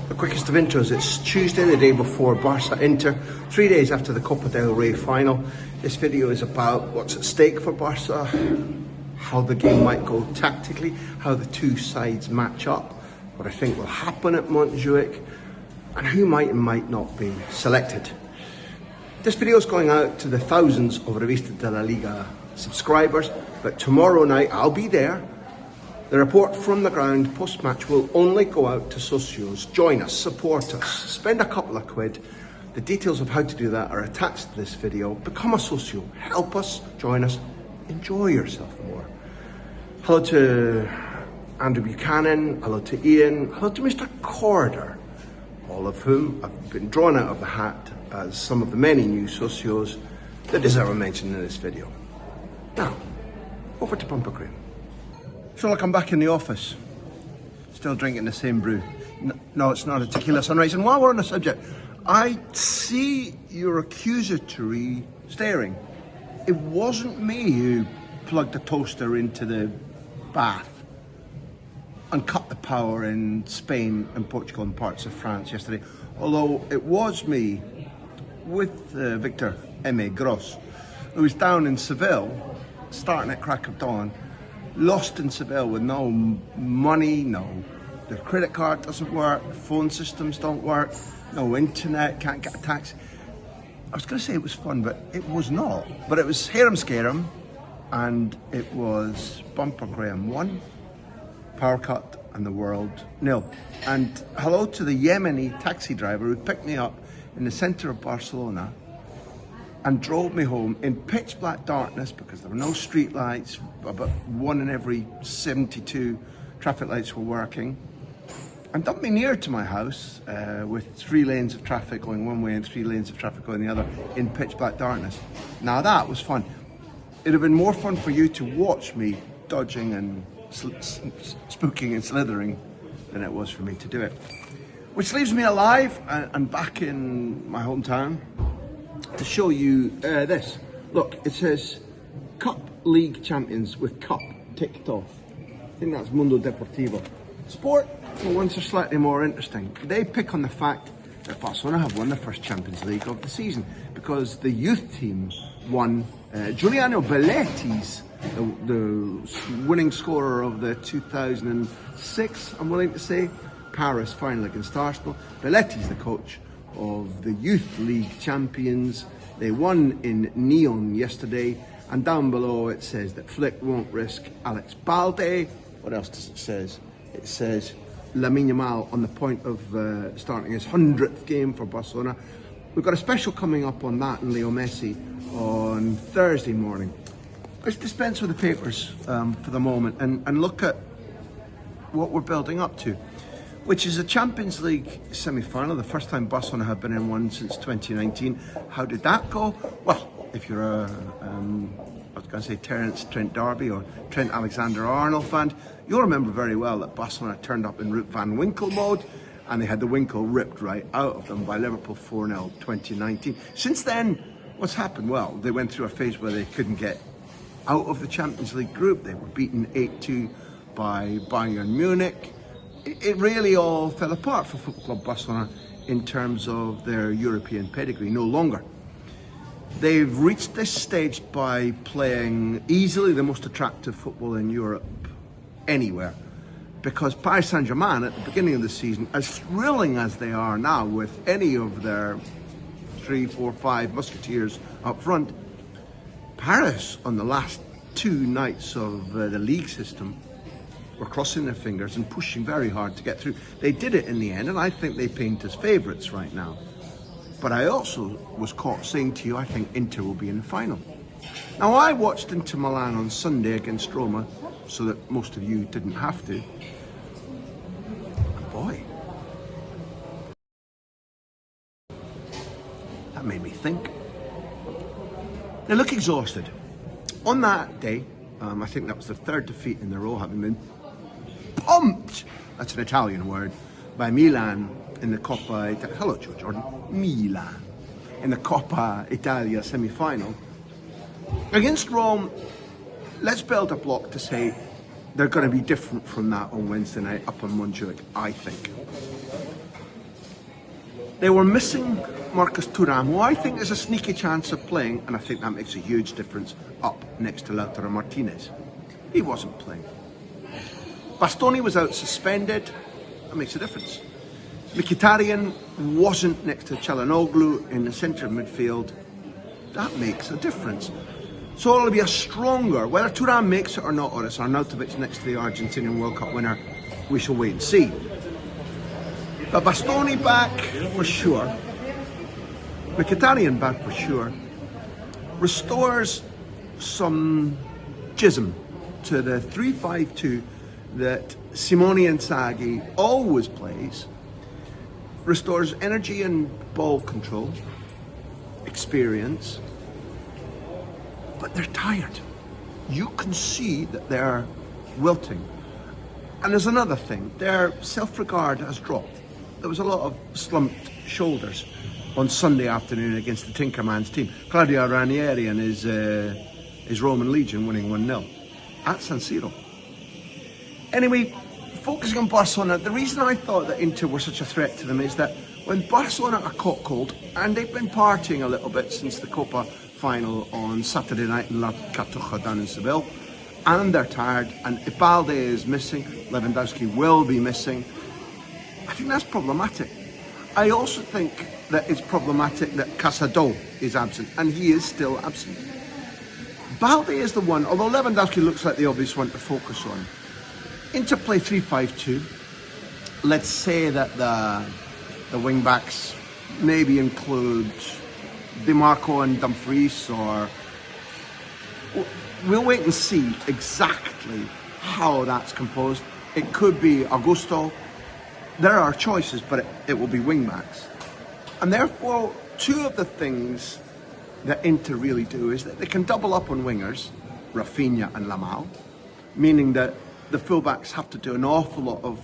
The quickest of intros. It's Tuesday, the day before Barça Inter, 3 days after the Copa del Rey final. This video is about what's at stake for Barça, how the game might go tactically, how the two sides match up, what I think will happen at Montjuic, and who might and might not be selected. This video is going out to the thousands of Revista de la Liga subscribers, but tomorrow night I'll be there. The report from the ground post-match will only go out to socios. Join us, support us, spend a couple of quid. The details of how to do that are attached to this video. Become a socio, help us, join us, enjoy yourself more. Hello to Andrew Buchanan, hello to Ian, hello to Mr. Corder, all of whom have been drawn out of the hat as some of the many new socios that deserve a mention in this video. Now, over to Bumper Cream. So look, I'm back in the office, still drinking the same brew. No, it's not a tequila sunrise. And while we're on the subject, I see your accusatory staring. It wasn't me who plugged the toaster into the bath and cut the power in Spain and Portugal and parts of France yesterday. Although it was me with Victor M. Gross, who was down in Seville, starting at crack of dawn, lost in Seville with no money, the credit card doesn't work, phone systems don't work, no internet, can't get a taxi. I was going to say it was fun, but it was not. But it was Harem Scarem, and it was Bumper Graham 1, Power Cut and the World 0. And hello to the Yemeni taxi driver who picked me up in the centre of Barcelona and drove me home in pitch black darkness because there were no street lights. About 1 in every 72 traffic lights were working, and dumped me near to my house with 3 lanes of traffic going one way and 3 lanes of traffic going the other in pitch black darkness. Now that was fun. It'd have been more fun for you to watch me dodging and spooking and slithering than it was for me to do it. Which leaves me alive and back in my hometown to show you this. Look, it says Cup League Champions with Cup ticked off. I think that's Mundo Deportivo. Sport, for once, are slightly more interesting. They pick on the fact that Barcelona have won their first Champions League of the season because the youth team won. Giuliano Belletti's the winning scorer of the 2006, I'm willing to say, Paris final against Arsenal. Belletti's the coach of the Youth League champions. They won in neon yesterday, and down below it says that Flick won't risk Alex Balde. What else does it say? It says Lamine Yamal on the point of starting his 100th game for Barcelona. We've got a special coming up on that and Leo Messi on Thursday morning. Let's dispense with the papers for the moment and look at what we're building up to, which is a Champions League semi-final, the first time Barcelona have been in one since 2019. How did that go? Well, if you're I was going to say Terence Trent D'Arby or Trent Alexander-Arnold fan, you'll remember very well that Barcelona turned up in Rip Van Winkle mode, and they had the Winkle ripped right out of them by Liverpool 4-0 2019. Since then, what's happened? Well, they went through a phase where they couldn't get out of the Champions League group. They were beaten 8-2 by Bayern Munich. It really all fell apart for Football Club Barcelona in terms of their European pedigree, no longer. They've reached this stage by playing easily the most attractive football in Europe anywhere, because Paris Saint-Germain at the beginning of the season, as thrilling as they are now with any of their 3, 4, 5 musketeers up front, Paris on the last 2 nights of the league system were crossing their fingers and pushing very hard to get through. They did it in the end, and I think they paint as favourites right now. But I also was caught saying to you, I think Inter will be in the final. Now, I watched Inter Milan on Sunday against Roma, so that most of you didn't have to. And boy, that made me think. They look exhausted. On that day, I think that was the 3rd defeat in a row, having been pumped, that's an Italian word, by Milan in the Coppa Italia. Hello, Joe Jordan. Milan in the Coppa Italia semi-final. Against Rome, let's build a block to say they're going to be different from that on Wednesday night up on Montjuic, I think. They were missing Marcus Thuram, who I think has a sneaky chance of playing, and I think that makes a huge difference up next to Lautaro Martinez. He wasn't playing. Bastoni was out suspended. That makes a difference. Mkhitaryan wasn't next to Çalhanoğlu in the centre of midfield. That makes a difference. So it'll be a stronger, whether Thuram makes it or not, or it's Arnautovic next to the Argentinian World Cup winner, we shall wait and see. But Bastoni back for sure, Mkhitaryan back for sure, restores some jism to the 3-5-2 that Simone Inzaghi always plays, restores energy and ball control, experience, but they're tired. You can see that they're wilting. And there's another thing, their self-regard has dropped. There was a lot of slumped shoulders on Sunday afternoon against the Tinkerman's team. Claudio Ranieri and his Roman Legion winning 1-0 at San Siro. Anyway, focusing on Barcelona, the reason I thought that Inter were such a threat to them is that when Barcelona are caught cold, and they've been partying a little bit since the Copa final on Saturday night in La Cartuja down in Seville, and they're tired, and if Balde is missing, Lewandowski will be missing, I think that's problematic. I also think that it's problematic that Casadó is absent, and he is still absent. Balde is the one, although Lewandowski looks like the obvious one to focus on. Inter play 3-5-2. Let's say that the wing backs maybe include Di Marco and Dumfries, or we'll wait and see exactly how that's composed. It could be Augusto. There are choices, but it will be wing backs. And therefore, two of the things that Inter really do is that they can double up on wingers, Rafinha and Lamau, meaning that the fullbacks have to do an awful lot of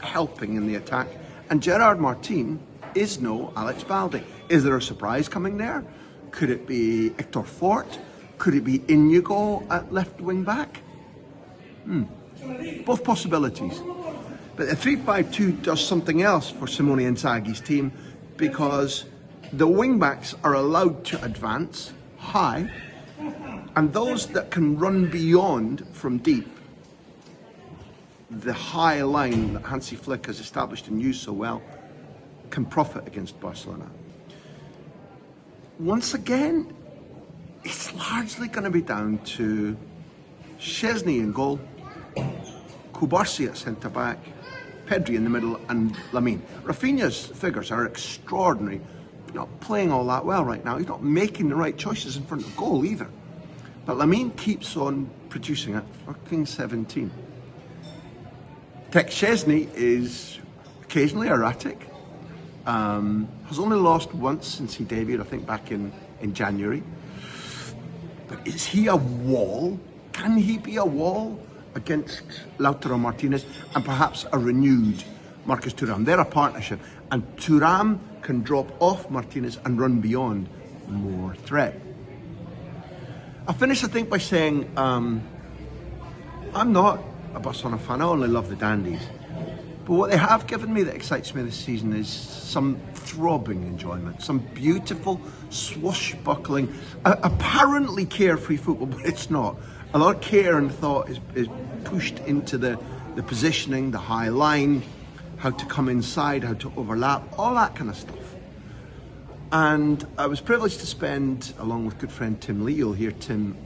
helping in the attack. And Gerard Martin is no Alex Balde. Is there a surprise coming there? Could it be Hector Fort? Could it be Inigo at left wing back? Both possibilities. But the 3-5-2 does something else for Simone Inzaghi's team, because the wing backs are allowed to advance high, and those that can run beyond from deep, the high line that Hansi Flick has established and used so well, can profit against Barcelona. Once again, it's largely going to be down to Szczesny in goal, Kubarsi at centre-back, Pedri in the middle, and Lamine. Rafinha's figures are extraordinary. He's not playing all that well right now. He's not making the right choices in front of goal either. But Lamine keeps on producing at fucking 17. Szczesny is occasionally erratic. Has only lost once since he debuted, I think back in January. But is he a wall? Can he be a wall against Lautaro Martinez and perhaps a renewed Marcus Thuram? They're a partnership, and Thuram can drop off Martinez and run beyond, more threat. I'll finish, I think, by saying I'm not a Barcelona fan. I only love the dandies. But what they have given me that excites me this season is some throbbing enjoyment, some beautiful, swashbuckling, apparently carefree football, but it's not. A lot of care and thought is pushed into the positioning, the high line, how to come inside, how to overlap, all that kind of stuff. And I was privileged to spend, along with good friend Tim Lee, you'll hear Tim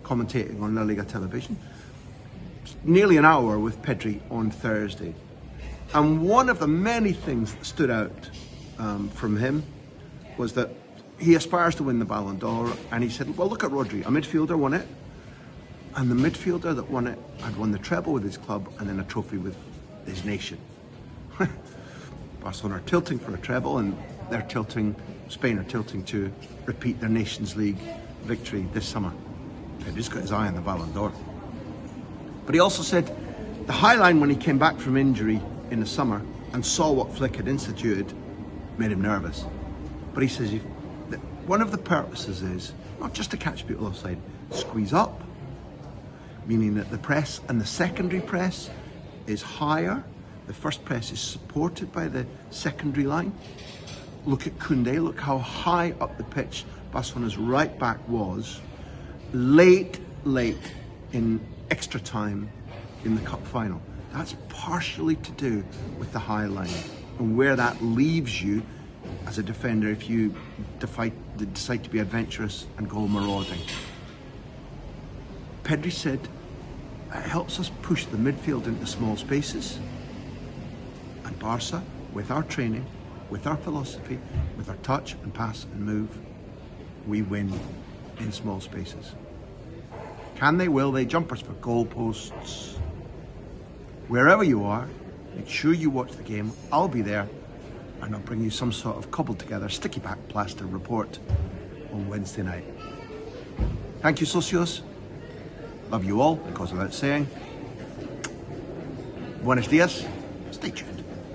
commentating on La Liga television, nearly an hour with Pedri on Thursday. And one of the many things that stood out from him was that he aspires to win the Ballon d'Or, and he said, well, look at Rodri, a midfielder won it, and the midfielder that won it had won the treble with his club and then a trophy with his nation. Barcelona are tilting for a treble, and Spain are tilting to repeat their Nations League victory this summer. Pedri's got his eye on the Ballon d'Or. But he also said the high line, when he came back from injury in the summer and saw what Flick had instituted, made him nervous. But he says that one of the purposes is not just to catch people offside, squeeze up, meaning that the press and the secondary press is higher, The first press is supported by the secondary line. Look at Koundé, look how high up the pitch Barcelona's right back was late in extra time in the cup final. That's partially to do with the high line and where that leaves you as a defender if you decide to be adventurous and go marauding. Pedri said it helps us push the midfield into small spaces, and Barca, with our training, with our philosophy, with our touch and pass and move, we win in small spaces. Can they, will they? Jumpers for goalposts. Wherever you are, make sure you watch the game. I'll be there, and I'll bring you some sort of cobbled together sticky back plaster report on Wednesday night. Thank you, socios. Love you all, because without saying, buenos dias, stay tuned.